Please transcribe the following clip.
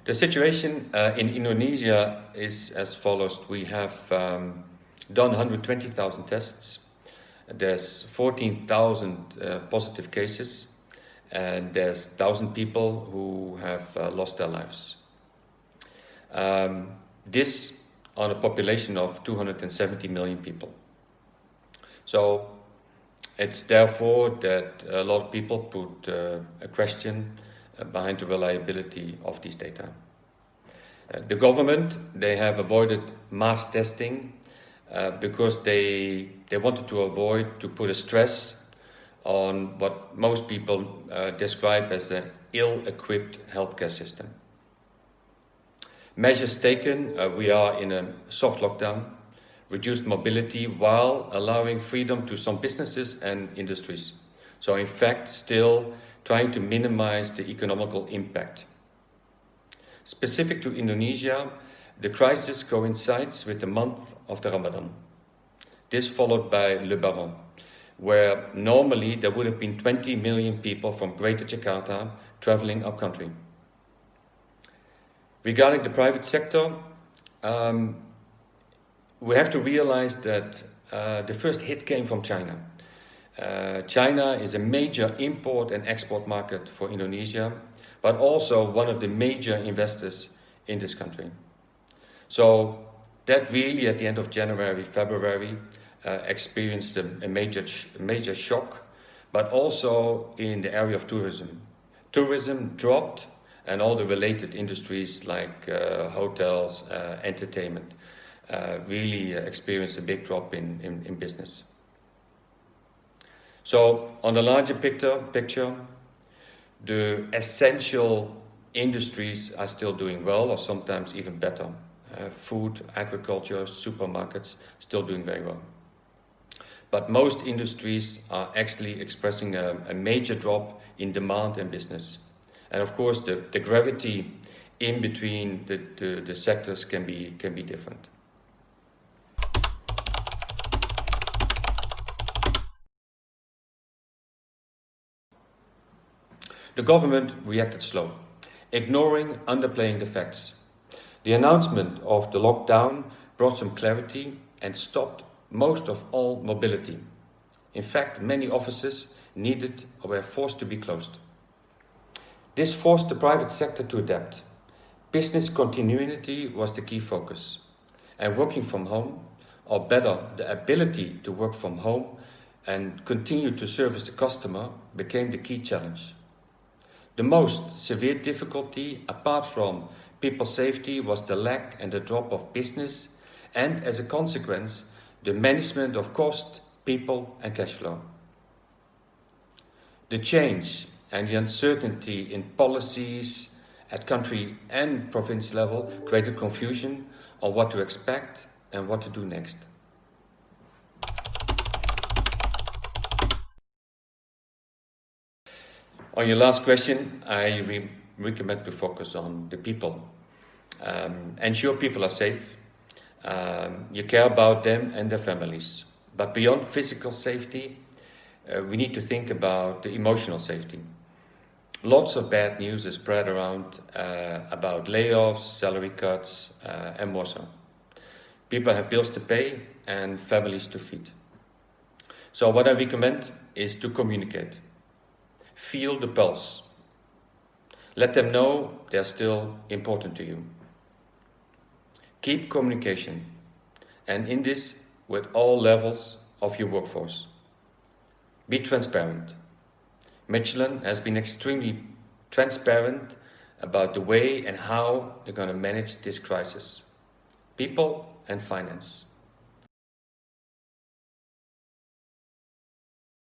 The situation in Indonesia is as follows. We have done 120,000 tests. There's 14,000 positive cases, and there's 1,000 people who have lost their lives. This on a population of 270 million people. So it's therefore that a lot of people put a question behind the reliability of these data. The government, they have avoided mass testing because they wanted to avoid to put a stress on what most people describe as an ill-equipped healthcare system. Measures taken, we are in a soft lockdown, reduced mobility while allowing freedom to some businesses and industries. So in fact, still trying to minimize the economical impact. Specific to Indonesia, the crisis coincides with the month of the Ramadan. This followed by Lebaran, where normally there would have been 20 million people from Greater Jakarta traveling our country. Regarding the private sector, we have to realize that the first hit came from China. China is a major import and export market for Indonesia, but also one of the major investors in this country. So that really at the end of January, February, experienced a major shock, but also in the area of tourism. Tourism dropped, and all the related industries like hotels, entertainment, really experienced a big drop in business. So on the larger picture, the essential industries are still doing well, or sometimes even better. Food, agriculture, supermarkets, still doing very well. But most industries are actually expressing a major drop in demand and business. And of course, the gravity in between the sectors can be different. The government reacted slow, ignoring, underplaying the facts. The announcement of the lockdown brought some clarity and stopped most of all mobility. In fact, many offices needed or were forced to be closed. This forced the private sector to adapt. Business continuity was the key focus. And working from home, or better, the ability to work from home and continue to service the customer became the key challenge. The most severe difficulty, apart from people's safety, was the lack and the drop of business, and as a consequence, the management of cost, people and cash flow. The change and the uncertainty in policies at country and province level created confusion on what to expect and what to do next. On your last question, I recommend to focus on the people. Ensure people are safe. You care about them and their families. But beyond physical safety, we need to think about the emotional safety. Lots of bad news is spread around about layoffs, salary cuts, and more so. People have bills to pay and families to feed. So what I recommend is to communicate. Feel the pulse. Let them know they're still important to you. Keep communication, and in this with all levels of your workforce. Be transparent. Michelin has been extremely transparent about the way and how they're going to manage this crisis. People and finance.